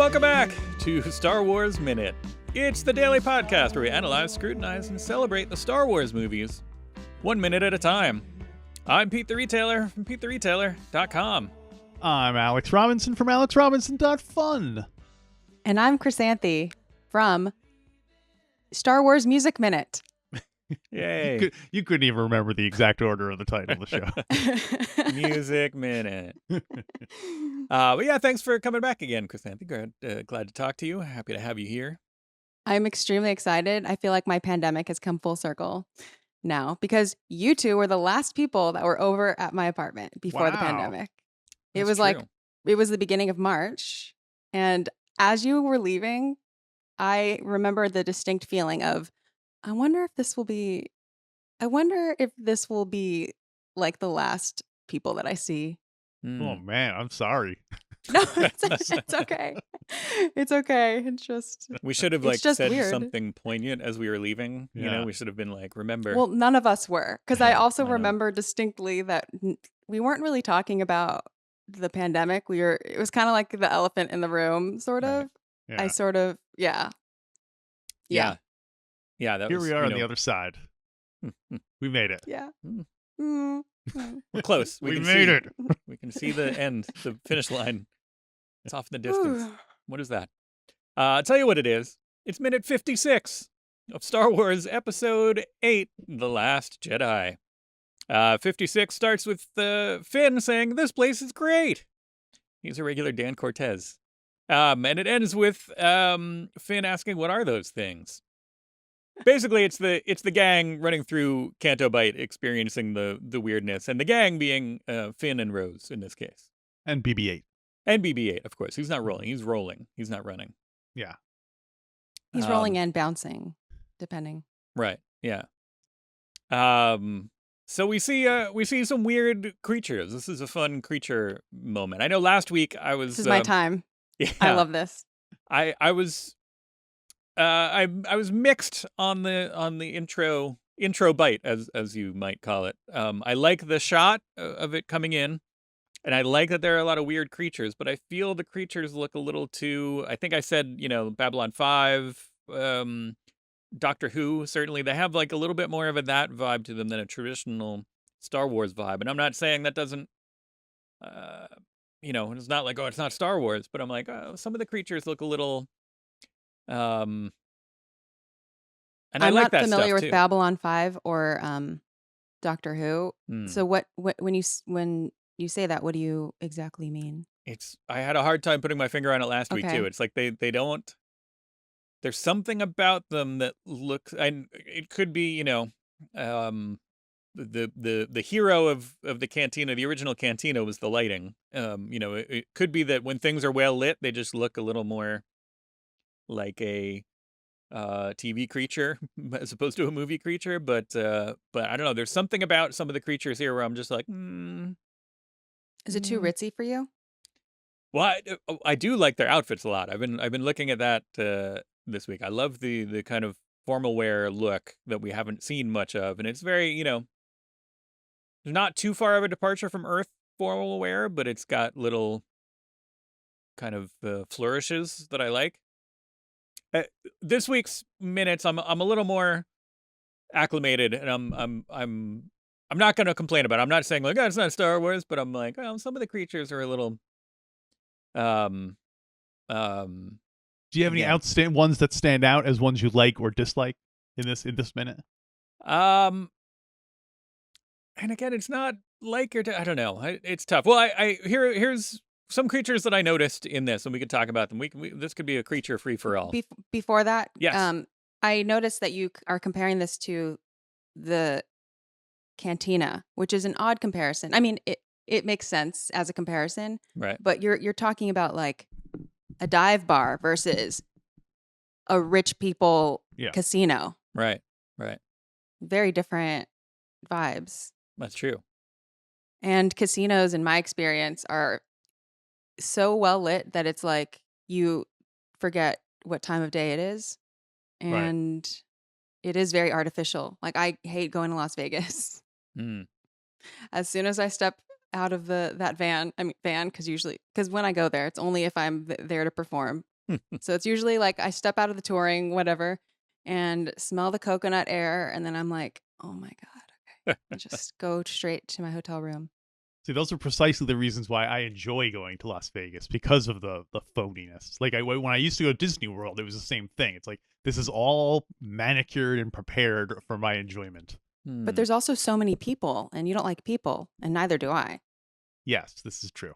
Welcome back to Star Wars Minute. It's the daily podcast where we analyze, scrutinize, and celebrate the Star Wars movies 1 minute at a time. I'm Pete the Retailer from PeteTheRetailer.com. I'm Alex Robinson from AlexRobinson.fun. And I'm Chrysanthe from Star Wars Music Minute. Yay. You couldn't even remember the exact order of the title of the show. Music Minute. But yeah, thanks for coming back again, Chrysanthe. Glad to talk to you. Happy to have you here. I'm extremely excited. I feel like my pandemic has come full circle now because you two were the last people that were over at my apartment before the Wow. pandemic. It That's was true. like, it was the beginning of March. And as you were leaving, I remember the distinct feeling of, I wonder if this will be like the last people that I see. Oh, man, I'm sorry. No, it's okay. It's okay. It's just, We should have it's just said weird. something poignant as we were leaving. You know, Yeah. we should have been like, remember. Well, none of us were, because I Yeah, also I know. remember distinctly that we weren't really talking about the pandemic. It was kind of like the elephant in the room, sort Right. of. Yeah. Yeah. Yeah, that Here was, we are on the other side. We made it. Yeah. Mm. Mm. We're close. We can made see, it. We can see the end, the finish line. It's off in the distance. What is that? I'll tell you what it is. It's minute 56 of Star Wars Episode 8, The Last Jedi. 56 starts with Finn saying, "This place is great." He's a regular Dan Cortez. And it ends with Finn asking, "What are those things?" Basically, it's the gang running through Canto Bight, experiencing the weirdness, and the gang being Finn and Rose in this case, And BB-8. and BB-8, of course. He's not rolling. He's rolling. He's not running. Yeah. He's rolling and bouncing, depending. Right. Yeah. So we see some weird creatures. This is a fun creature moment. I know last week I was. This is my time. Yeah, I love this. I was. I was mixed on the intro bite, as you might call it. I like the shot of it coming in, and I like that there are a lot of weird creatures, but I feel the creatures look a little too. I think I said, Babylon 5, Doctor Who. Certainly, they have like a little bit more of that vibe to them than a traditional Star Wars vibe. And I'm not saying that doesn't. It's not like, oh, it's not Star Wars, but I'm like, oh, some of the creatures look a little. And I I'm like not that familiar stuff with too. Babylon 5 or Doctor Who. So when you say that, what do you exactly mean? I had a hard time putting my finger on it last week Okay. too. It's like they don't. There's something about them that looks, and it could be, the hero of the cantina, the original cantina, was the lighting. It could be that when things are well lit, they just look a little more like a TV creature as opposed to a movie creature. But I don't know. There's something about some of the creatures here where I'm just like, Is it too ritzy for you? Well, I do like their outfits a lot. I've been looking at that this week. I love the kind of formal wear look that we haven't seen much of, and it's very, not too far of a departure from Earth formal wear, but it's got little kind of flourishes that I like. This week's minutes, I'm a little more acclimated, and I'm not going to complain about it. I'm not saying like, oh, it's not Star Wars, but I'm like, oh, some of the creatures are a little. Do you have any Yeah. outstanding ones that stand out as ones you like or dislike in this minute? And again, it's not like I don't know. It's tough. Well, here's some creatures that I noticed in this, and we could talk about them. This could be a creature free for all. Before that, Yes. I noticed that you are comparing this to the cantina, which is an odd comparison. I mean, it makes sense as a comparison, Right. but you're talking about like a dive bar versus a rich people Yeah. casino. Right. Very different vibes. That's true. And casinos, in my experience, are so well lit that it's like you forget what time of day it is. Right. And it is very artificial. Like, I hate going to Las Vegas. Mm. As soon as I step out of that van, because when I go there, it's only if I'm there to perform. So it's usually like I step out of the touring, whatever, and smell the coconut air, and then I'm like, oh my God, okay. And just go straight to my hotel room. See, those are precisely the reasons why I enjoy going to Las Vegas, because of the phoniness. Like when I used to go to Disney World, it was the same thing. It's like this is all manicured and prepared for my enjoyment. But there's also so many people, and you don't like people, and neither do I. Yes, this is true.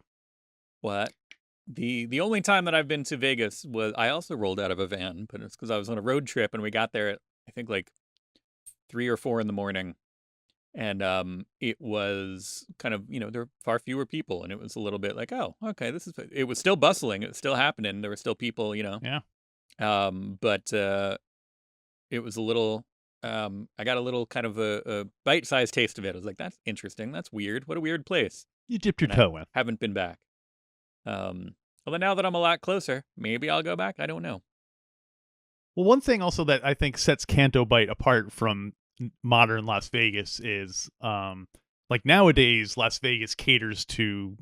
What? The only time that I've been to Vegas was I also rolled out of a van, but it's because I was on a road trip and we got there at I think like 3 or 4 in the morning. And it was kind of, there were far fewer people, and it was a little bit like, oh, okay, it was still bustling, it was still happening, there were still people, Yeah. but it was a little, I got a little kind of a bite-sized taste of it. I was like, that's interesting, that's weird, what a weird place. You dipped your And toe in. I haven't been back. Although now that I'm a lot closer, maybe I'll go back, I don't know. Well, one thing also that I think sets Canto Bight apart from modern Las Vegas is like nowadays Las Vegas caters to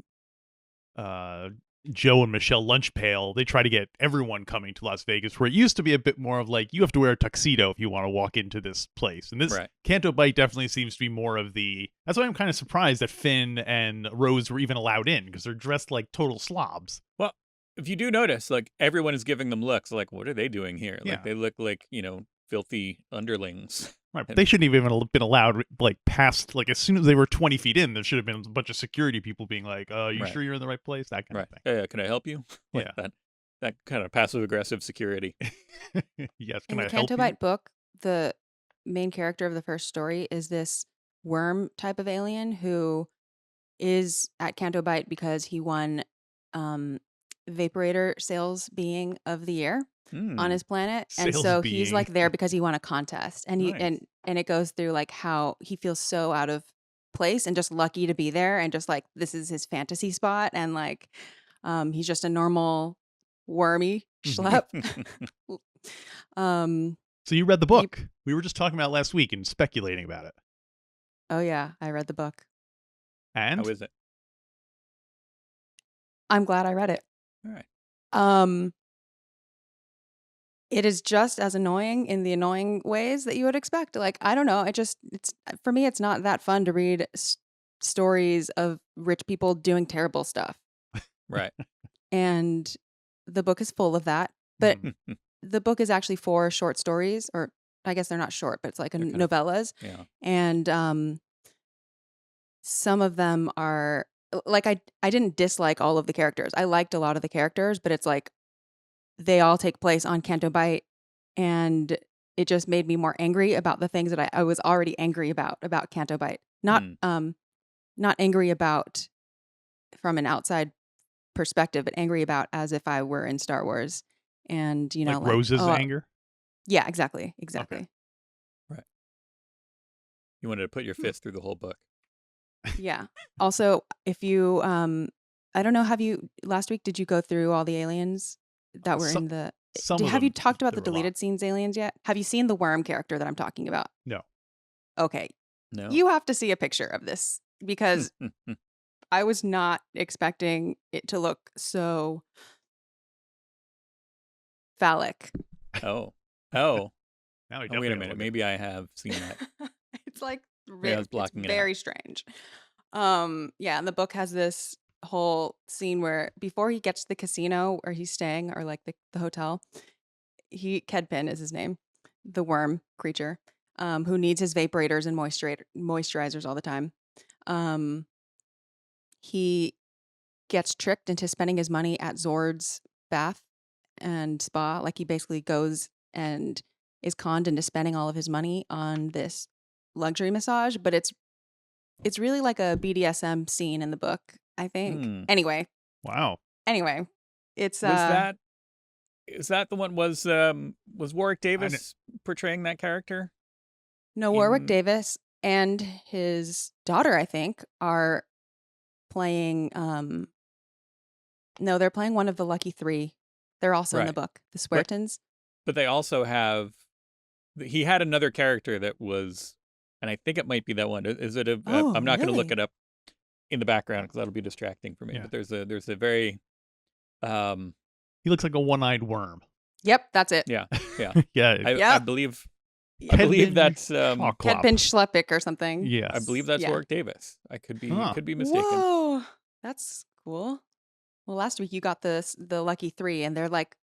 Joe and Michelle Lunch Pail. They try to get everyone coming to Las Vegas, where it used to be a bit more of like you have to wear a tuxedo if you want to walk into this place. And this Right. Canto Bight definitely seems to be more of the. That's why I'm kind of surprised that Finn and Rose were even allowed in, because they're dressed like total slobs. Well, if you do notice, like everyone is giving them looks like, what are they doing here? Yeah. Like they look like, filthy underlings. Right, but they shouldn't even have been allowed, like, past, like, as soon as they were 20 feet in, there should have been a bunch of security people being like, you Right. sure you're in the right place? That kind Right. of thing. Can I help you? Like Yeah. that kind of passive-aggressive security. Yes, In can the I help Canto you? Bight book, the main character of the first story is this worm type of alien who is at Canto Bight because he won Vaporator Sales Being of the Year on his planet, and Sales so he's being. like there because he won a contest, and Nice. and it goes through like how he feels so out of place and just lucky to be there, and just like this is his fantasy spot, and like he's just a normal wormy schlep. So you read the book. We were just talking about it last week and speculating about it. Oh yeah, I read the book. And? How is it? I'm glad I read it. All right. It is just as annoying in the annoying ways that you would expect. Like, I don't know. It's for me, it's not that fun to read stories of rich people doing terrible stuff. Right. And the book is full of that. But the book is actually 4 short stories, or I guess they're not short, but it's like They're kind of- novellas. Yeah. And some of them are like I didn't dislike all of the characters. I liked a lot of the characters, but it's like they all take place on Canto Bight, and it just made me more angry about the things that I was already angry about Canto Bight. Not angry about from an outside perspective, but angry about as if I were in Star Wars. And like Rose's anger? Yeah, exactly. Okay. Right. You wanted to put your fist through the whole book. Yeah. Also, if you I don't know, last week did you go through all the aliens that were in the have you talked about the deleted scenes aliens yet? Have you seen the worm character that I'm talking about? No. Okay. No. You have to see a picture of this, because I was not expecting it to look so phallic. Oh. Now Wait a minute. Maybe I have seen that. It's like I was blocking it out. very strange. Yeah, and the book has this whole scene where before he gets to the casino where he's staying, or like the hotel, Kedpin is his name, the worm creature, who needs his vaporators and moisturizers all the time. He gets tricked into spending his money at Zord's bath and spa. Like, he basically goes and is conned into spending all of his money on this luxury massage, but it's really like a BDSM scene in the book, I think. Anyway. Wow. Anyway, it's is that the one was Warwick Davis portraying that character? No, Warwick Davis and his daughter, I think, are playing no, they're playing one of the Lucky Three. They're also in the book, the Sweartons. But they also have he had another character that was, and I think it might be that one. Is it I'm not going to look it up in the background because that'll be distracting for me. Yeah. But there's a very He looks like a one-eyed worm. Yep, that's it. Yeah, yeah. Yeah. I Yep. believe Kedpin that's Chalklop. Kedpin Schleppik or something. Yes. I believe that's Yeah. Warwick Davis. I could be Huh. mistaken. Whoa, that's cool. Well, last week you got the lucky 3, and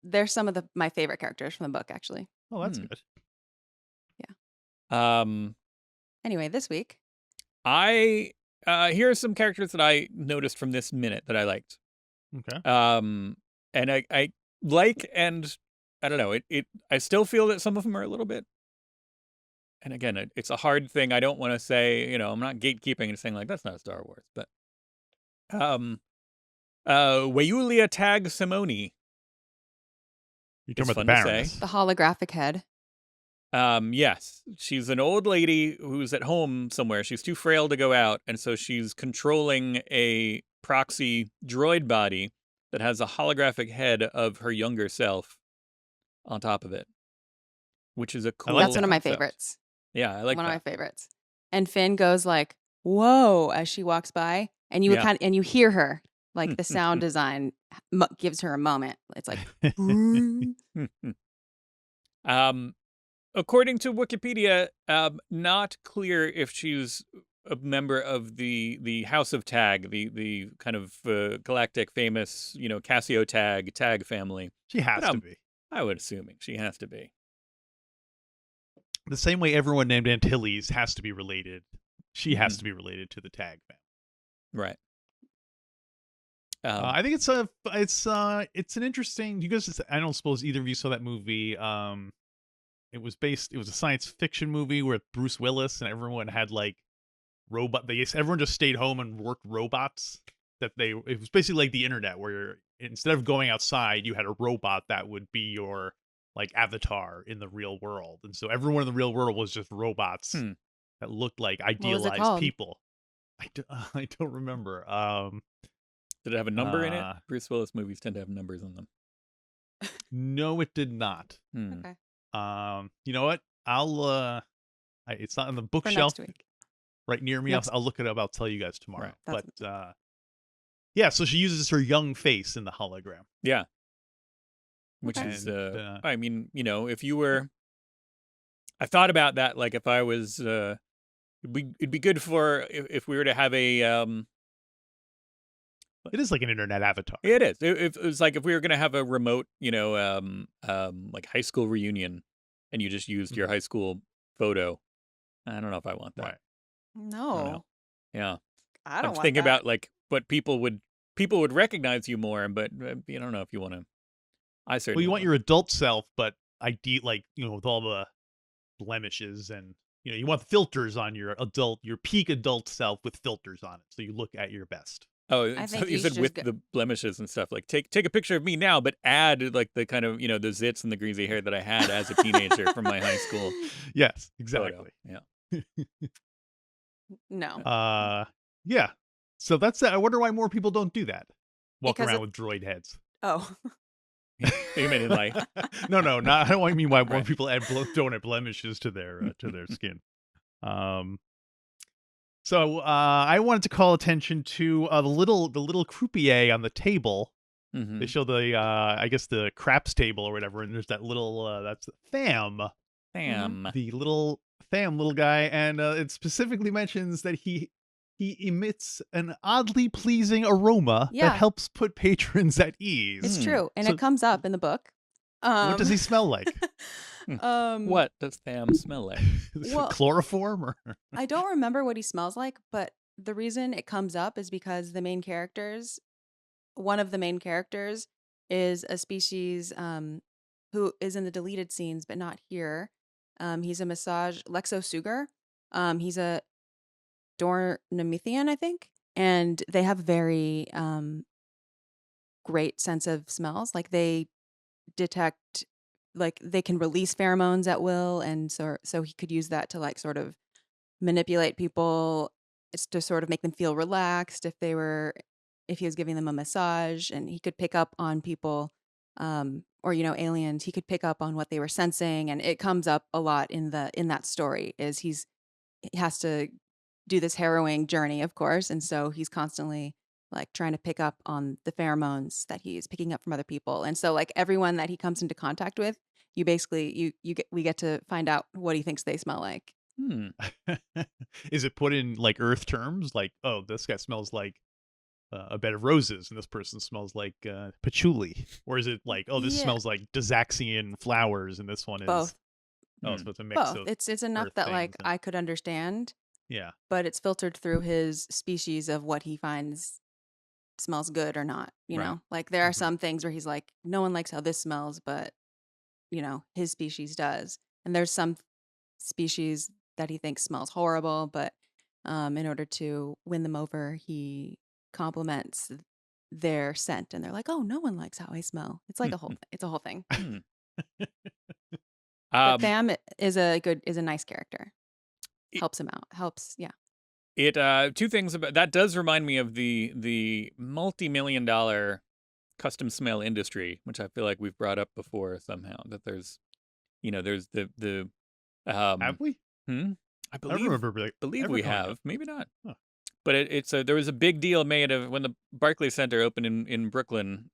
they're some of my favorite characters from the book, actually. Oh, that's Hmm. good. Anyway, this week, I here are some characters that I noticed from this minute that I liked. Okay. And I like, and I don't know, I still feel that some of them are a little bit, and again, it's a hard thing. I don't want to say, I'm not gatekeeping and saying like that's not Star Wars, but Wayulia Tag Simone. You're It's talking about fun the to say. Baroness. the holographic head. Yes, she's an old lady who's at home somewhere. She's too frail to go out, and so she's controlling a proxy droid body that has a holographic head of her younger self on top of it, which is a cool. That's one of my concept. favorites. Yeah, I like One that. of my favorites. And Finn goes like, "Whoa!" as she walks by, and you Yeah. and you hear her like the sound design gives her a moment. It's like, According to Wikipedia, not clear if she's a member of the House of Tag, the kind of galactic famous, Cassio Tag family. She has But, to be. I would assume she has to be. The same way everyone named Antilles has to be related. She has Mhm. to be related to the Tag family. Right. I think it's an interesting. You guys, I don't suppose either of you saw that movie. It was a science fiction movie with Bruce Willis, and everyone had like everyone just stayed home and worked robots. It was basically like the internet, where instead of going outside, you had a robot that would be your like avatar in the real world, and so everyone in the real world was just robots that looked like was it idealized called? people. I don't remember. Did it have a number in it? Bruce Willis movies tend to have numbers on them. No, it did not. Okay, You know what? It's not on the for bookshelf next week. right near me. Next- I'll look it up. I'll tell you guys tomorrow. Right. But yeah, so she uses her young face in the hologram. Yeah. Which Okay. is, And, I mean, if you were, I thought about that, like if I was, it'd be good for if we were to have a, it is like an internet avatar. it is. If it was like if we were gonna have a remote, like high school reunion, and you just used your high school photo. I don't know if I want that. Right. No, Yeah, I I'm don't want thinking that. about like what people would recognize you more, but I don't know if you want to. I certainly. Well, you want won't. your adult self, but with all the blemishes, and you want filters on your peak adult self with filters on it, so you look at your best. Oh, I so think you you said should with just the blemishes and stuff. Like take a picture of me now, but add like the kind of the zits and the greasy hair that I had as a teenager from my high school Yes, photo. exactly. Yeah. No. Yeah. So that's I wonder why more people don't do that. Walk Because around with droid heads. Oh, You mean in life? No, not. I don't mean why more Right. people don't add blemishes to their skin. So I wanted to call attention to the little croupier on the table. Mhm. They show the I guess the craps table or whatever, and there's that little that's Tham, Damn. the little Tham little guy, and it specifically mentions that he emits an oddly pleasing aroma Yeah. that helps put patrons at ease. it's true, and So- it comes up in the book. What does he smell like? What does Tham smell like? Is it Well- chloroform or I don't remember what he smells like, but the reason it comes up is because one of the main characters is a species who is in the deleted scenes, but not here. He's a Lexo Sugar. He's a Dornamithian, I think, and they have very great sense of smells. Like they detect, like they can release pheromones at will, and so he could use that to like sort of manipulate people to sort of make them feel relaxed if he was giving them a massage, and he could pick up on people or aliens. He could pick up on what they were sensing, and it comes up a lot in that story. Is he has to do this harrowing journey, of course, and so he's constantly like trying to pick up on the pheromones that he's picking up from other people. And so like everyone that he comes into contact with, we get to find out what he thinks they smell like. Hmm. Is it put in like Earth terms? Like, oh, this guy smells like a bed of roses, and this person smells like patchouli, or is it like, oh, this Yeah, smells like Dazaxian flowers, and this one is both. oh, Hmm. so it's a mix Both. of It's enough Earth that things. like I could understand, Yeah. but it's filtered through his species of what he finds smells good or not, Right. Like there are Mhm. some things where he's like, no one likes how this smells, but his species does. And there's some species that he thinks smells horrible, but in order to win them over, he compliments their scent, and they're like, "Oh, no one likes how I smell." It's like it's a whole thing. Hmm. But Um, Tham is a nice character. it, Helps him out. Helps, yeah. two things about that does remind me of the multi-million-dollar custom smell industry, which I feel like we've brought up before somehow. That there's the Have we? hmm? I I don't remember believe ever we going up. have, maybe not. Huh. But there was a big deal made of when the Barclays Center opened in Brooklyn.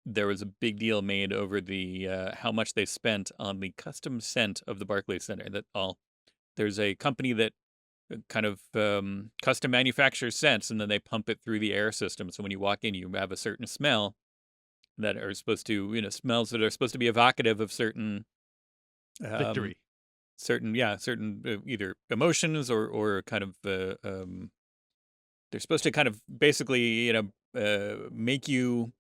There was a big deal made over the how much they spent on the custom scent of the Barclays Center. There's a company that kind of custom manufactures scents, and then they pump it through the air system. So when you walk in, you have a certain smell that are supposed to, smells that are supposed to be evocative of certain um, Victory. certain either emotions or kind of they're supposed to kind of basically make you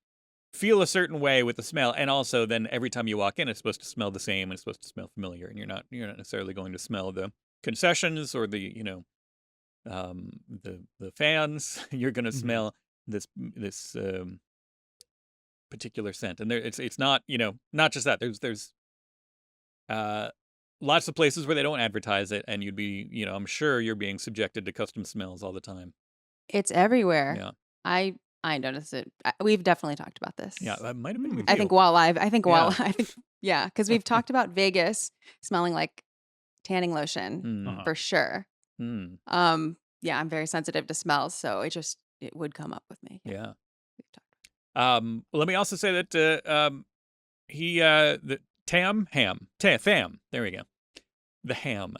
feel a certain way with the smell, and also then every time you walk in, it's supposed to smell the same and it's supposed to smell familiar, and you're not necessarily going to smell the concessions or the fans. You're going to Mhm. smell this particular scent, and it's not not just that. There's uh, lots of places where they don't advertise it, and you'd be I'm sure you're being subjected to custom smells all the time. It's everywhere. Yeah, I noticed it. We've definitely talked about yeah, this. that might have been Hmm. with I you. think while live. I think while Yeah. I think yeah, because we've talked about Vegas smelling like tanning lotion Mm, Uh-huh. for sure. mm, Yeah, I'm very sensitive to smells, so it would come up with me. Yeah, yeah. we've talked. Let me also say that the Tham. There we go. The ham.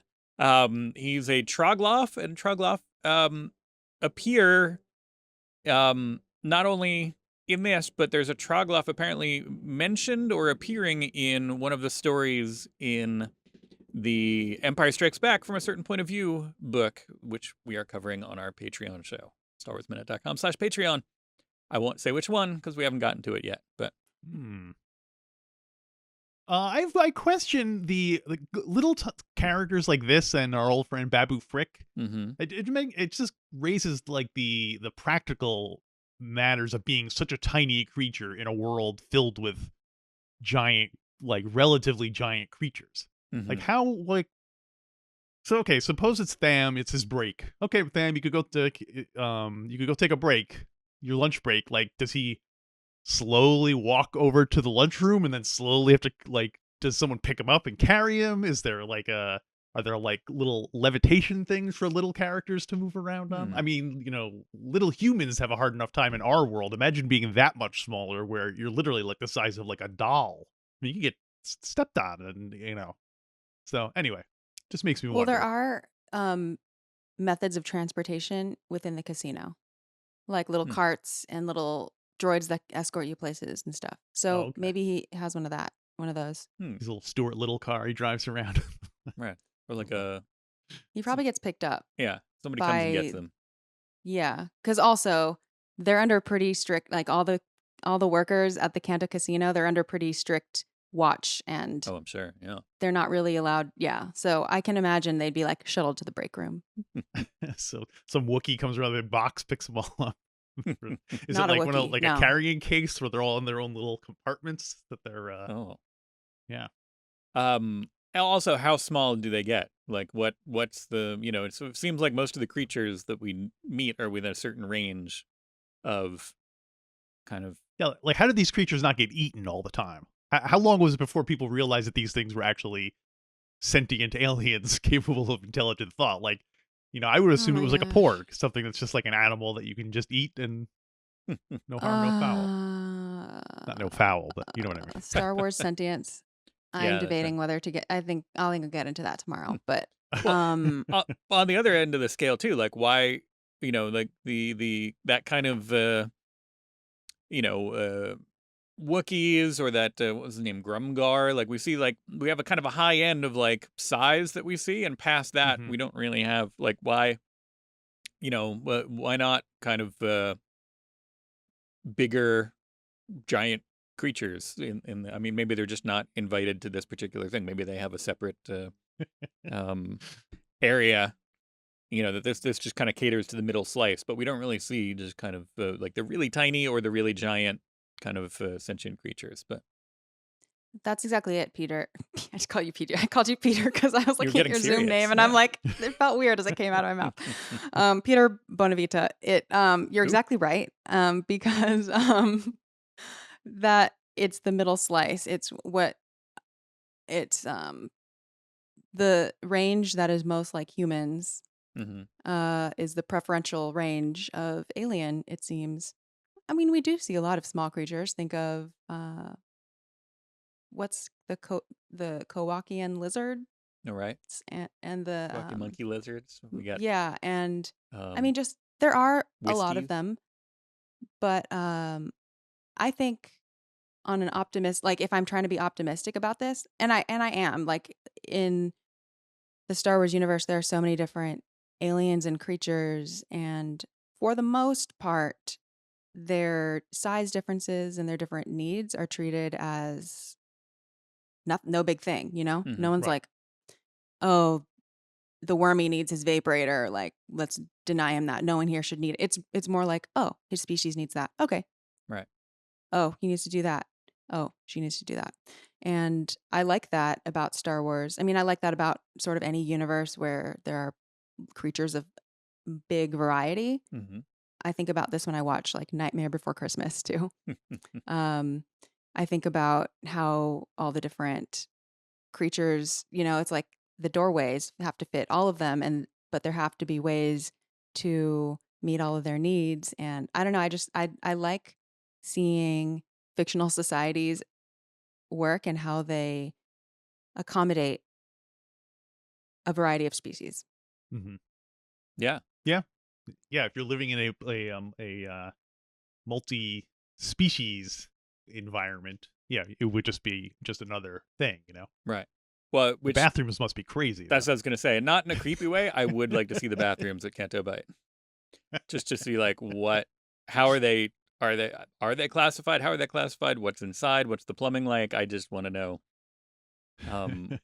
He's a Trogloff, and Trogloff appear not only in this, but there's a Trogloff apparently mentioned or appearing in one of the stories in the Empire Strikes Back from a Certain Point of View book, which we are covering on our Patreon show, StarWarsMinute.com/Patreon. I won't say which one because we haven't gotten to it yet, but Hmm. I question the little characters like this and our old friend Babu Frick. mm-hmm. It just raises like the practical matters of being such a tiny creature in a world filled with giant, like relatively giant creatures. Mm-hmm. Like how like so okay, suppose it's Tham, it's his break. Okay, Tham, you could go take a break, your lunch break. Like, does he slowly walk over to the lunchroom and then slowly have to like does someone pick him up and carry him? Is there like are there like little levitation things for little characters to move around on? I mean, little humans have a hard enough time in our world. Imagine being that much smaller where you're literally like the size of like a doll. I mean, you can get stepped on and. So anyway, just makes me Well, there wonder. are methods of transportation within the casino, like little Hmm. carts and little droids that escort you places and stuff. So Okay. maybe he has one of those. His little Stuart Little car he drives around. Right. Or like He probably gets picked up somebody comes and gets by them. because also they're under pretty strict, like all the workers at the Canto Casino, they're under pretty strict watch, and Oh, I'm sure. Yeah. they're not really allowed. Yeah, so I can imagine they'd be like shuttled to the break room. So some Wookiee comes around with a box, picks them all up. Is Not it a like Wookiee, like no. a carrying case where they're all in their own little compartments that they're Oh. yeah. And also, how small do they get? Like, what's the it seems like most of the creatures that we meet are within a certain range of kind of. Yeah, like how did these creatures not get eaten all the time? How long was it before people realized that these things were actually sentient aliens capable of intelligent thought? Like, I would assume Oh it my was like a gosh. porg, something that's just like an animal that you can just eat and No harm, no foul. Not no foul, but you know what I mean. Star Wars sentience. I'm Yeah, that's right. debating whether to get. I think I'll get into that tomorrow. But Well, um, on the other end of the scale too, like why, like the that kind of you know, uh Wookiees or that what was his name, Grumgar, like we have a kind of a high end of like size that we see, and past that Mhm. we don't really have like why, why not kind of bigger giant creatures I mean, maybe they're just not invited to this particular thing. Maybe they have a separate um area, that this just kind of caters to the middle slice, but we don't really see just kind of like the really tiny or the really giant kind of sentient creatures. But that's exactly it, Peter. I just call you Peter. I called you Peter because I was You're looking at getting your Zoom serious, name, and I'm yeah. like, it felt weird as it came out of my mouth. Peter Bonavita. You're Oop. exactly right. Because that it's the middle slice. It's the range that is most like humans. Mhm. Is the preferential range of alien. It seems. I mean, we do see a lot of small creatures. Think of what's the Kowakian lizard All right. and the Wacky monkey lizards. We got yeah, and I um mean, just there are a lot of Whiskies. them, but I think on an optimist, like if I'm trying to be optimistic about this, and I am, like in the Star Wars universe, there are so many different aliens and creatures, and for the most part, their size differences and their different needs are treated as no big thing, No Mhm. one's Right. like, oh, the wormy needs his vaporator, like let's deny him that. No one here should need it. It's more like, oh, his species needs that. Okay. Right. Oh, he needs to do that. Oh, she needs to do that. And I like that about Star Wars. I mean, I like that about sort of any universe where there are creatures of big variety. Mhm. I think about this when I watch like Nightmare Before Christmas too. Um, I think about how all the different creatures, it's like the doorways have to fit all of them, but there have to be ways to meet all of their needs. And I don't know, I like seeing fictional societies work and how they accommodate a variety of species. Mhm. Yeah. Yeah. Yeah, if you're living in a multi-species environment, yeah, it would just be just another thing. Right. Well, The which bathrooms must be crazy that's though. what I was gonna say. Not in a creepy way. I would like to see the bathrooms at Canto Bight. Just to see like how are they classified? How are they classified? What's inside? What's the plumbing like? I just want to know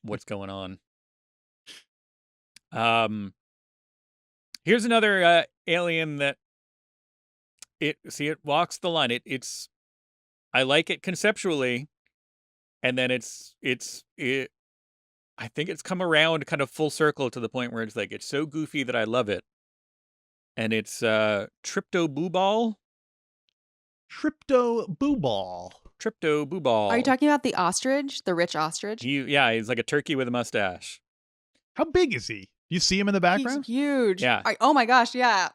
what's going on. Here's another alien that it walks the line. It's I like it conceptually, and then it I think it's come around kind of full circle to the point where it's like it's so goofy that I love it. And it's Triptobooball. Triptobooball. Are you Triptobooball. talking about the ostrich, the rich ostrich? He's like a turkey with a mustache. How big is he? You see him in the He's background? huge. Yeah. Oh my gosh, yeah.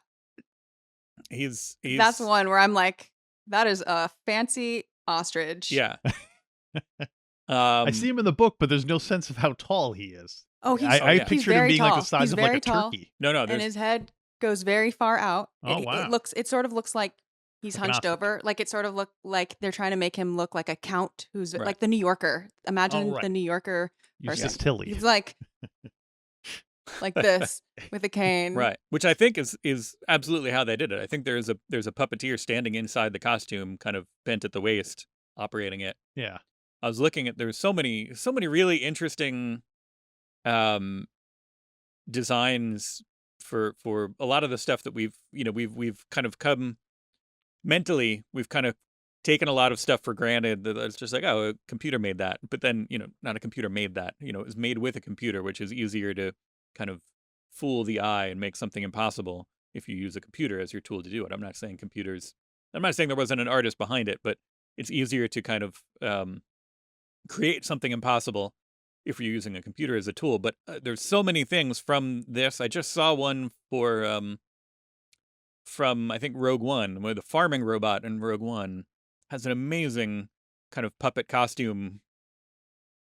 He's That's one where I'm like, that is a fancy ostrich. Yeah. I see him in the book, but there's no sense of how tall he is. Oh, he's I yeah. pictured him very being tall. like the size He's of like very a tall. turkey. No, And his head goes very far out. Oh, wow. It sort of looks like he's Like an hunched ostrich. over. Like it sort of look like they're trying to make him look like a count who's Right. like the New Yorker. Imagine right. the New Yorker person. Eustace Tilly. He's like this with a cane. Right. Which I think is absolutely how they did it. I think there's a puppeteer standing inside the costume, kind of bent at the waist, operating it. Yeah. I was looking at there's so many really interesting designs for a lot of the stuff that we've kind of come mentally, we've kind of taken a lot of stuff for granted that it's just like, oh, a computer made that. But then, not a computer made that. It was made with a computer, which is easier to kind of fool the eye and make something impossible if you use a computer as your tool to do it. I'm not saying there wasn't an artist behind it, but it's easier to kind of create something impossible if you're using a computer as a tool. But there's so many things from this. I just saw one from, I think, Rogue One, where the farming robot in Rogue One has an amazing kind of puppet costume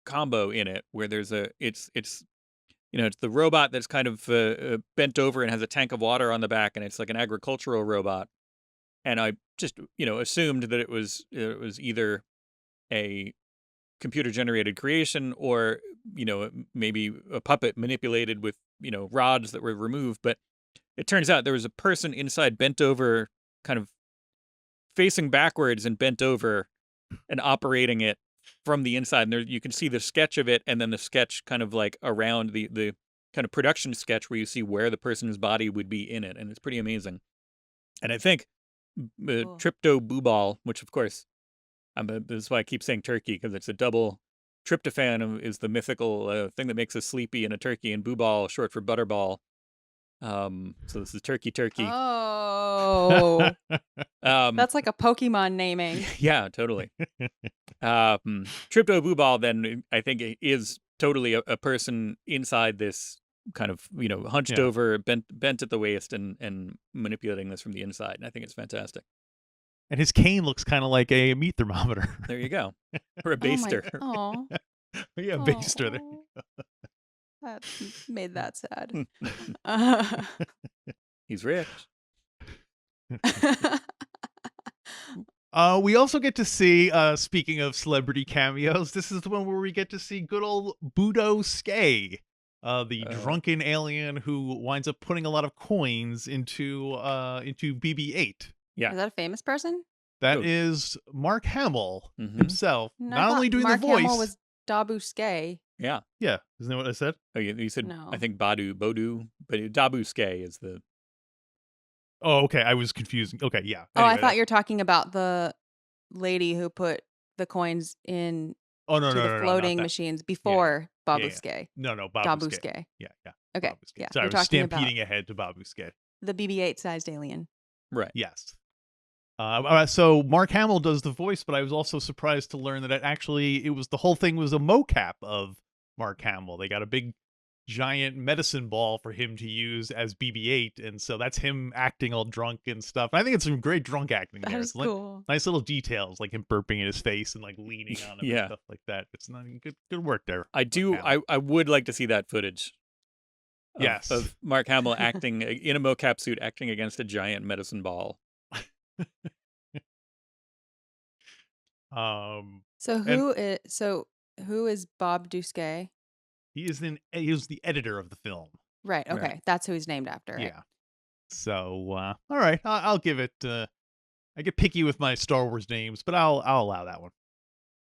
combo in it, where there's it's the robot that's kind of bent over and has a tank of water on the back, and it's like an agricultural robot. And I just assumed that it was either a computer generated creation or maybe a puppet manipulated with rods that were removed. But it turns out there was a person inside, bent over, kind of facing backwards and bent over, and operating it from the inside. And there you can see the sketch of it, and then the sketch kind of like around the kind of production sketch where you see where the person's body would be in it, and it's pretty amazing. And I think Cool. tryptobubal, which of course, this is why I keep saying turkey, because it's a double. Tryptophan is the mythical thing that makes us sleepy in a turkey, and bubal, short for butterball. So this is turkey. Oh, that's like a Pokemon naming. Yeah, totally. Tryptobubal then, I think, is totally a person inside this kind of hunched Yeah. over, bent at the waist, and manipulating this from the inside. And I think it's fantastic. And his cane looks kind of like a meat thermometer. There you go. Or a baster. Oh, Yeah, baster. There. that made that sad. He's rich. We also get to see, speaking of celebrity cameos, this is the one where we get to see good old Budo Skay, the drunken alien who winds up putting a lot of coins into BB-8. Yeah. Is that a famous person? That Oh. is Mark Hamill Mhm. himself, No, I not thought only doing Mark the voice. Hamill was Dabu Skay. Yeah. Yeah, isn't that what I said? Oh, you said, No. I think Bodu, but Dabu Skay is the. Oh, okay. I was confused. Okay, yeah. Oh, I Anyway, thought you were talking about the lady who put the coins in Oh no, to no, the no, no, floating not that. machines before Babu yeah. Skay. No, Dabu Babuskay. Skay. Yeah. Okay, Babuskay. yeah, Sorry, I you're was talking about stampeding ahead to Babuskay. the BB-8 sized alien. Right. Yes. So Mark Hamill does the voice, but I was also surprised to learn that the whole thing was a mocap of Mark Hamill. They got a big, giant medicine ball for him to use as BB-8, and so that's him acting all drunk and stuff. I think it's some great drunk acting That there. is It's cool. nice little details, like him burping in his face and like leaning on him Yeah. and stuff like that. It's not good work there. I do. Mark Hamill. I would like to see that footage. Yes. Of Mark Hamill acting in a mocap suit, acting against a giant medicine ball. So who is Bob Duskay? He was the editor of the film. Right. Okay, Right. that's who he's named after. Right? Yeah. So all right, I'll give it. I get picky with my Star Wars names, but I'll allow that one.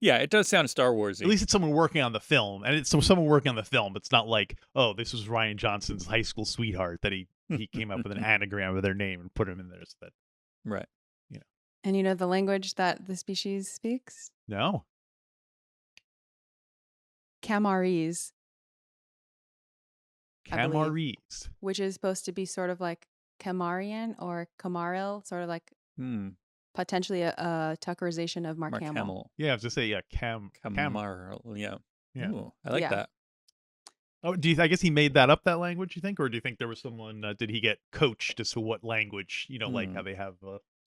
Yeah, it does sound Star Warsy. At least it's someone working on the film, and it's someone working on the film. It's not like, oh, this was Ryan Johnson's high school sweetheart that he came up with an anagram of their name and put him in there. So that Right. And you know the language that the species speaks? no. Camarese, I believe. Camarese. which is supposed to be sort of like Camarian or Camaril, sort of like potentially a Tuckerization of Mark Hamill. Yeah, I was just say Cam. Camar. Yeah. Yeah. Ooh, I like Yeah. that. Oh, I guess he made that up, that language, you think? Or do you think there was someone, did he get coached as to what language, like how they have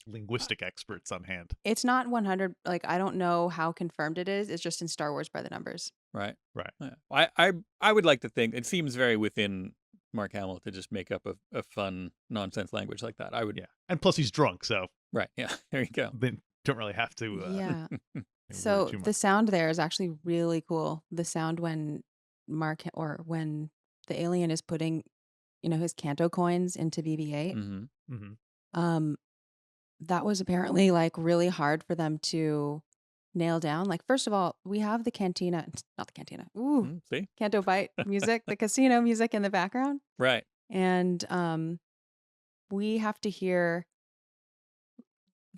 linguistic experts on hand? It's not 100, like, I don't know how confirmed it is. It's just in Star Wars by the numbers. Right. Right. Yeah. I would like to think it seems very within Mark Hamill to just make up a fun nonsense language like that. I would. Yeah. And plus he's drunk, so Right. Yeah. There you go. they don't really have to. Yeah. worry So too the much. sound there is actually really cool. The sound when when the alien is putting, his Canto coins into BB-8. Mm-hmm. Mm-hmm. That was apparently like really hard for them to nail down. Like, first of all, we have the not the cantina. Ooh, See? Canto Bight music, the casino music in the background. Right. And we have to hear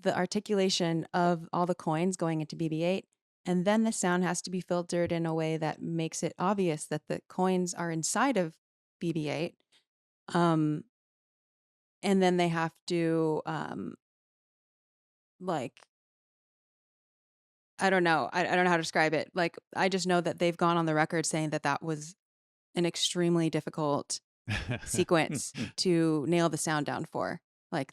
the articulation of all the coins going into BB-8. And then the sound has to be filtered in a way that makes it obvious that the coins are inside of BB-8. And then they have to, like, I don't know. I don't know how to describe it. Like, I just know that they've gone on the record saying that was an extremely difficult sequence to nail the sound down for. Like,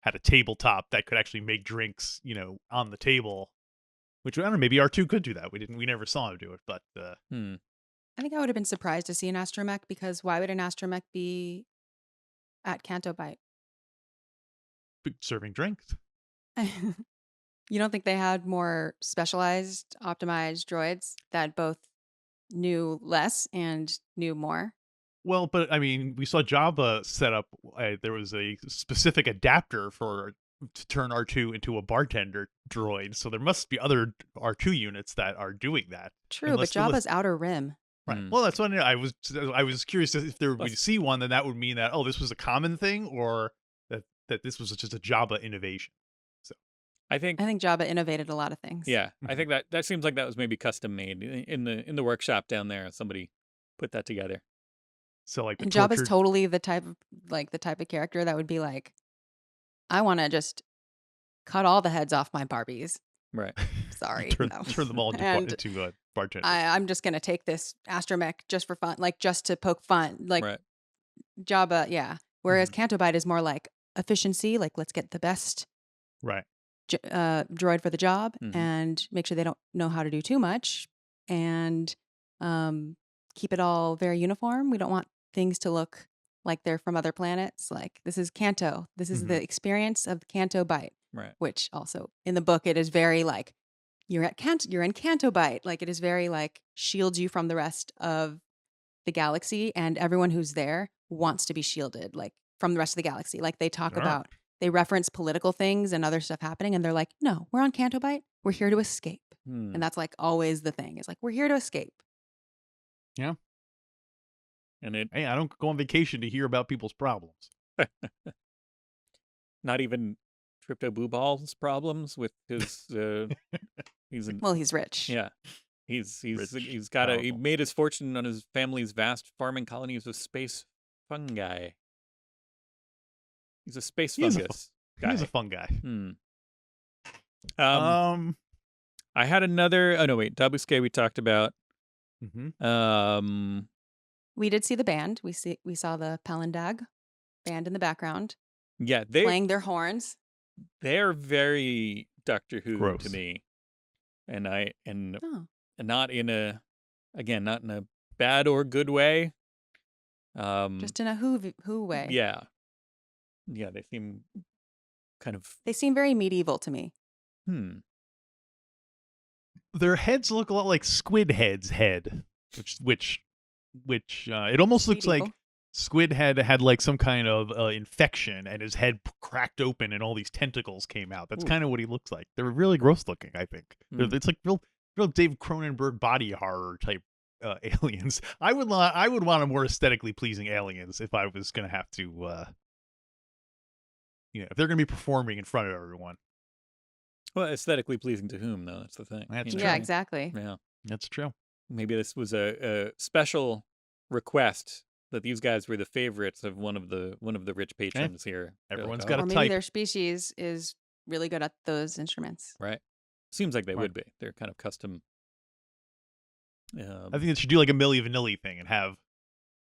had a tabletop that could actually make drinks, on the table. Which I don't know, maybe R2 could do that. We never saw him do it, but I think I would have been surprised to see an astromech, because why would an astromech be at Canto Bight? serving drinks. You don't think they had more specialized, optimized droids that both knew less and knew more? Well, but I mean, we saw Jabba set up. There was a specific adapter to turn R2 into a bartender droid. So there must be other R2 units that are doing that. True, but Jabba's Outer Rim. Right. Well, that's what I was curious if there we see one, then that would mean that this was a common thing, or that this was just a Jabba innovation. So I think Jabba innovated a lot of things. Yeah, I think that seems like that was maybe custom made in the workshop down there. Somebody put that together. So like, and Jabba's totally the type of character that would be like, I want to just cut all the heads off my Barbies. Right. Sorry. turn them all into bartenders. I'm just gonna take this astromech just for fun, like just to poke fun, like right. Jabba. Yeah. Whereas Canto Bight is more like efficiency, like let's get the best droid for the job and make sure they don't know how to do too much, and keep it all very uniform. We don't want things to look like they're from other planets. Like, this is Canto. This is the experience of Canto Bight. Right. Which also in the book, it is very like, you're in Canto Bight. Like, it is very like shields you from the rest of the galaxy, and everyone who's there wants to be shielded, like, from the rest of the galaxy. Like, they talk about, they reference political things and other stuff happening, and they're like, no, we're on Canto Bight. We're here to escape. And that's like always the thing. It's like, we're here to escape. Yeah. And hey, I don't go on vacation to hear about people's problems. Not even Crypto Boobal's problems with his he's rich. Yeah. He's Rich, he made his fortune on his family's vast farming colonies of space fungi. He's a space fungus guy. He's a fun guy. I had another Dabuske we talked about. We did see the band. We saw the Palandag band in the background. Yeah, playing their horns. They're very Doctor Who Gross. to me, and not in a bad or good way. Just in a who way. Yeah, they seem kind of. They seem very medieval to me. Their heads look a lot like Squidhead's head, which it almost looks medieval. Like Squidhead had like some kind of infection, and his head cracked open, and all these tentacles came out. That's kind of what he looks like. They're really gross looking, I think. It's like real Dave Cronenberg body horror type aliens. I would want a more aesthetically pleasing aliens if I was gonna have to, if they're gonna be performing in front of everyone. Well, aesthetically pleasing to whom, though? That's the thing. That's true. Yeah, exactly. Yeah, that's true. Maybe this was a special request that these guys were the favorites of one of the rich patrons here. Everyone's got a maybe type. Their species is really good at those instruments. Right. Seems like they would be. They're kind of custom. I think they should do like a Milli Vanilli thing and have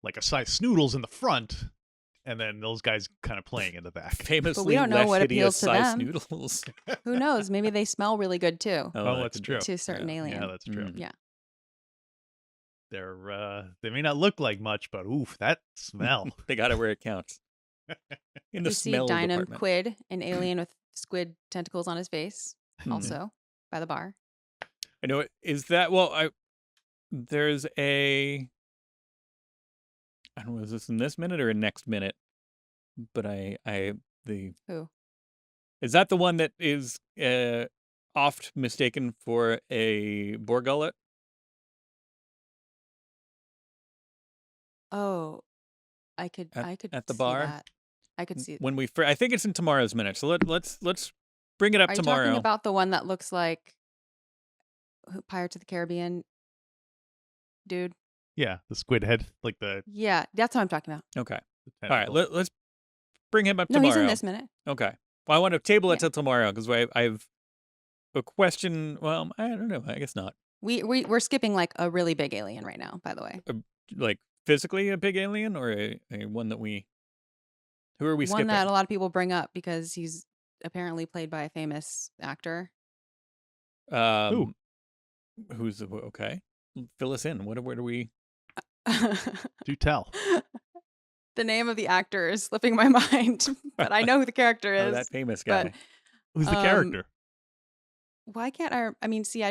like a size Snoodles in the front, and then those guys kind of playing in the back. Famously, but we don't know what appeals to them. Noodles. Who knows? Maybe they smell really good too. Oh, that's true. To certain aliens. Yeah, that's true. Yeah. They may not look like much, but oof, that smell. They got it where it counts. In the smell Dynam department. Quid, an alien with squid tentacles on his face, also by the bar. I know. Is that there's a. I don't know. Is this in this minute or in next minute? But Who? Is that the one that is oft mistaken for a boar gullet? Oh, I could at the see bar? that. I could see. When I think it's in tomorrow's minute. So let's bring it up Are tomorrow. you talking about the one that looks like Pirates of the Caribbean dude? Yeah, the squid head, like the. Yeah, that's what I'm talking about. Okay. All right. Let's bring him up No, tomorrow. he's in this minute. Okay. Well, I want to table it till tomorrow because I've a question. Well, I don't know. I guess not. We're skipping like a really big alien right now. By the way, Like physically a big alien or a one that we Who are we One that a skipping? lot of people bring up because he's apparently played by a famous actor. Who? Um, okay? Fill us in. What are we? Do tell. The name of the actor is slipping my mind, but I know who the character Oh, is. that famous But guy. Who's the um, character? why can't I mean, see,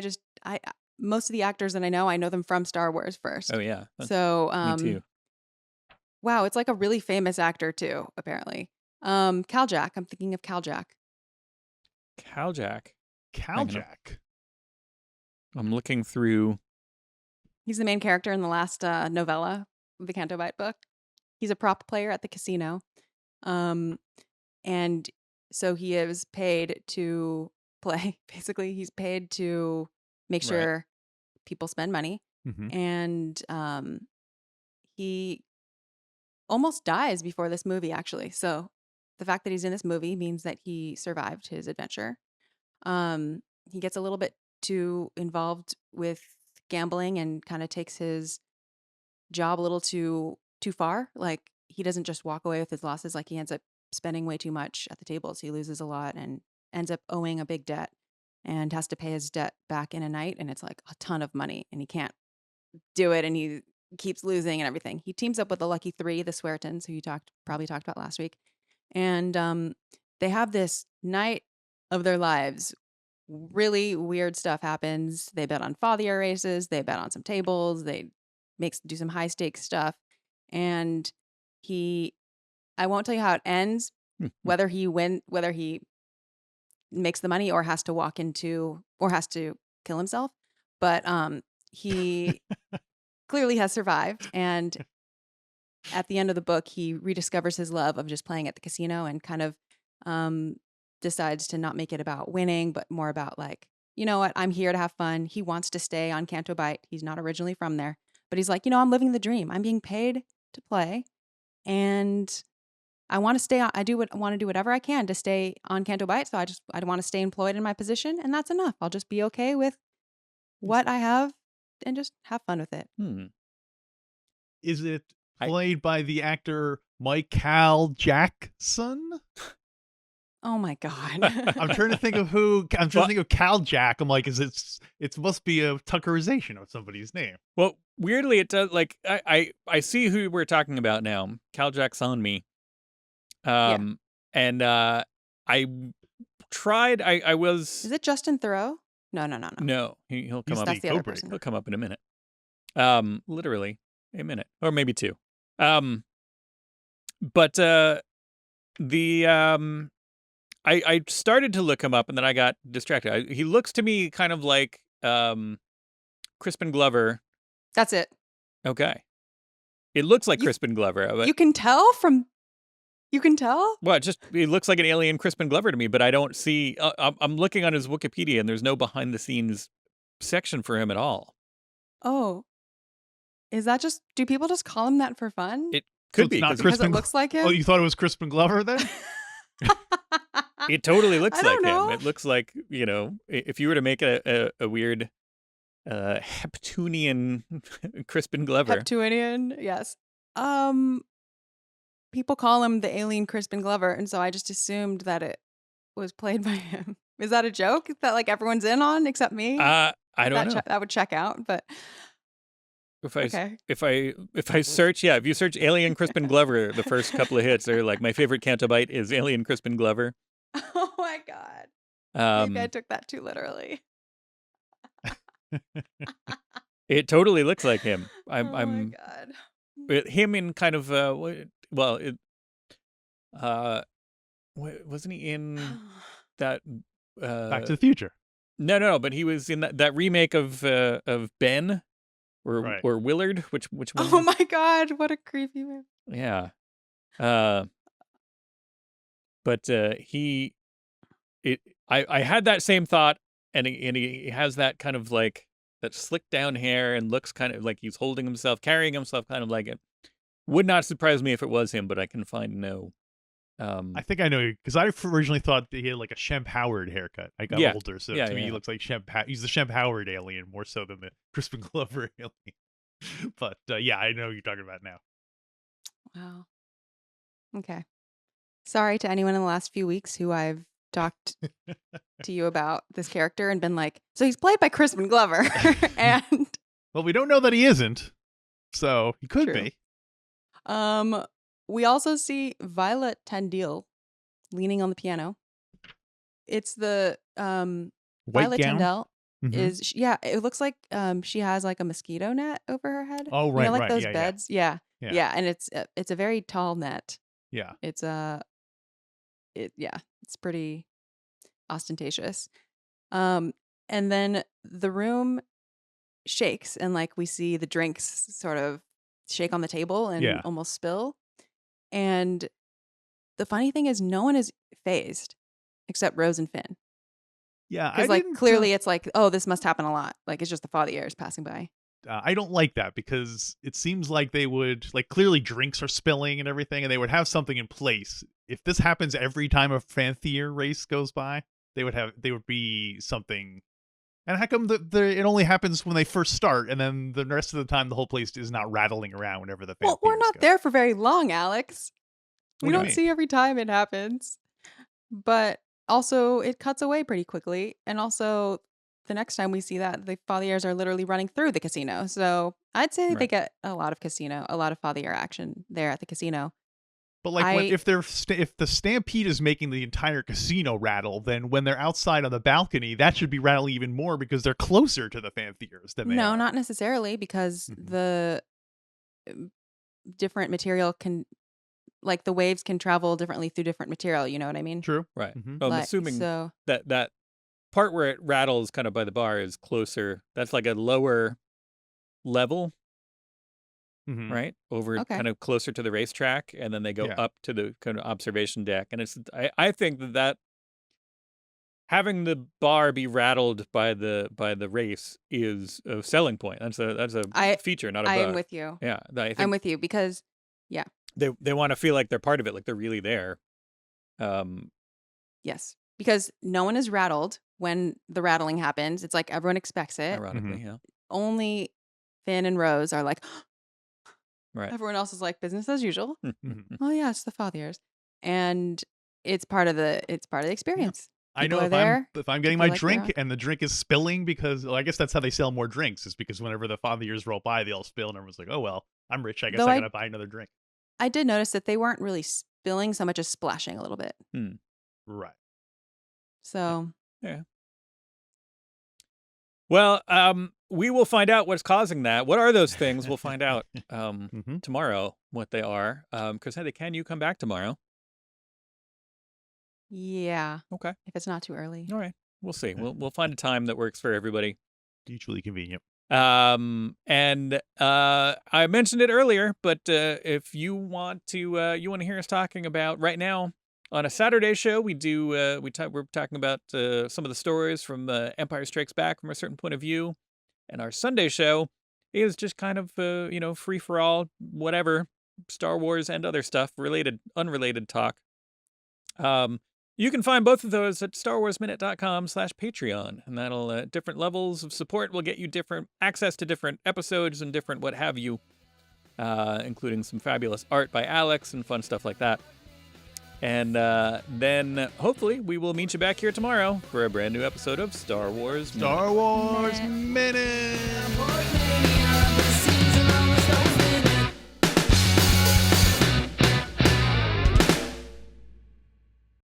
most of the actors that I know them from Star Wars first. Oh yeah, So me too. wow, it's like a really famous actor too, apparently. Cal Jack. I'm thinking of Cal Jack. Caljack. Caljack. I'm looking through. He's the main character in the last novella of the Canto Bight book. He's a prop player at the casino. And so he is paid to play. Basically, he's paid to make Right. sure people spend money. Mhm. And he almost dies before this movie, actually. So the fact that he's in this movie means that he survived his adventure. He gets a little bit too involved with gambling and kind of takes his job a little too far. Like he doesn't just walk away with his losses. Like he ends up spending way too much at the tables. He loses a lot and ends up owing a big debt and has to pay his debt back in a night. And it's like a ton of money and he can't do it. And he keeps losing and everything. He teams up with the Lucky Three, the Sweartons, who you probably talked about last week. And they have this night of their lives. Really weird stuff happens. They bet on fathier races. They bet on some tables. They do some high stakes stuff. And I won't tell you how it ends, whether he makes the money or has to kill himself. But he clearly has survived. And at the end of the book, he rediscovers his love of just playing at the casino and kind of decides to not make it about winning, but more about like, you know what, I'm here to have fun. He wants to stay on Canto Bight. He's not originally from there, but he's like, I'm living the dream. I'm being paid to play, and I want to stay on. I want to do whatever I can to stay on Canto Bight. So I want to stay employed in my position, and that's enough. I'll just be okay with what I have and just have fun with it. Is it played by the actor Michael Jackson? Oh my God. I'm trying to think of who. I'm trying to think of Cal Jack. I'm like, it must be a Tuckerization of somebody's name. Well, weirdly, it does. Like I see who we're talking about now. Cal Jack's on me. And I tried. I was. Is it Justin Theroux? No. No, he'll come up. That's the other person. He'll come up in a minute. Literally a minute or maybe two. But I started to look him up and then I got distracted. He looks to me kind of like Crispin Glover. That's it. Okay. It looks like Crispin Glover. But you can tell from. You can tell? Well, he looks like an alien Crispin Glover to me, but I don't see. I'm looking on his Wikipedia and there's no behind the scenes section for him at all. Oh. Is that just. Do people just call him that for fun? It could be. Because it looks like him? Oh, you thought it was Crispin Glover then? It totally looks like know. him. It looks like, if you were to make a weird Heptunian Crispin Glover. Heptunian, yes. People call him the alien Crispin Glover, and so I just assumed that it was played by him. Is that a joke that like everyone's in on except me? I don't know. That would check out, but if I search, if you search alien Crispin Glover, the first couple of hits are like my favorite Canto Bight is alien Crispin Glover. Oh my God. Maybe I took that too literally. It totally looks like him. Oh my God. Him in kind of wasn't he in that Back to the Future? No, but he was in that remake of Ben or Willard, which one? Oh my God, what a creepy movie. Yeah. But I had that same thought, and he has that kind of like that slicked down hair and looks kind of like he's carrying himself kind of like it. Would not surprise me if it was him, but I can find no. I think I know, because I originally thought that he had like a Shemp Howard haircut. I got older, so to me he looks like he's the Shemp Howard alien more so than the Crispin Glover alien. But I know who you're talking about now. Wow. Okay. Sorry to anyone in the last few weeks who I've talked to you about this character and been like, so he's played by Crispin Glover. And Well, we don't know that he isn't, so he could True. be. We also see Violet Tandil leaning on the piano. It's the White Violet gown. Tandel Mhm. is it looks like she has like a mosquito net over her head. Oh, You right, know, like right. those Yeah, yeah. beds. Yeah. Yeah. Yeah, and it's a very tall net. Yeah. It's it's pretty ostentatious. And then the room shakes and like we see the drinks sort of shake on the table and Yeah. almost spill. And the funny thing is no one is phased except Rose and Finn. Yeah, I Because like didn't, clearly it's like, oh, this must happen a lot. Like it's just the father years passing by. I don't like that because it seems like they would, like, clearly drinks are spilling and everything, and they would have something in place. If this happens every time a Fanthier race goes by, they would be something. And how come it only happens when they first start, and then the rest of the time the whole place is not rattling around whenever the Fanthiers Well, we're not go? there for very long, Alex. What We do you don't mean? see every time it happens. But also it cuts away pretty quickly. And also the next time we see that, the fathiers are literally running through the casino. So I'd say they Right. get a lot of fathier action there at the casino. But like, I- if the stampede is making the entire casino rattle, then when they're outside on the balcony, that should be rattling even more because they're closer to the Fanthiers than they No, are. not necessarily, because Mhm. the different material can, like the waves can travel differently through different material. You know what I mean? True. Right. Mhm. Well, I'm Like, assuming so. that part where it rattles kind of by the bar is closer. That's like a lower level, Mhm. right? Over Okay. kind of closer to the racetrack, and then they go Yeah. up to the kind of observation deck. And I think that having the bar be rattled by the race is a selling point. That's a feature, not a I bug. am with you. Yeah, I I'm think with you because they want to feel like they're part of it, like they're really there. yes, because no one is rattled when the rattling happens. It's like everyone expects it. Ironically, yeah. Only Finn and Rose are like, Right. everyone else is like business as usual. Mhm. Oh yeah, it's the fathiers, and it's part of the experience. I People know are if there. I'm getting people my like they're drink on. and the drink is spilling because, well, I guess that's how they sell more drinks, is because whenever the Fanthiers roll by, they all spill, and everyone's like, oh well, I'm rich, I guess Though I I- gotta buy another drink. I did notice that they weren't really spilling so much as splashing a little bit. Right. So Well, we will find out what's causing that. What are those things? We'll find out Mhm. tomorrow what they are. Chrysanthe, can you come back tomorrow? yeah, Okay. if it's not too early. All right. We'll see. We'll find a time that works for everybody. Mutually convenient. And I mentioned it earlier, but if you want to hear us talking about right now on a Saturday show, we're talking about some of the stories from Empire Strikes Back from a certain point of view, and our Sunday show is just kind of free for all, whatever, Star Wars and other stuff, unrelated talk. You can find both of those at StarWarsMinute.com/Patreon, and that'll different levels of support will get you different access to different episodes and different what have you, including some fabulous art by Alex and fun stuff like that. And then hopefully we will meet you back here tomorrow for a brand new episode of Star Wars Minute. Star Wars Minute.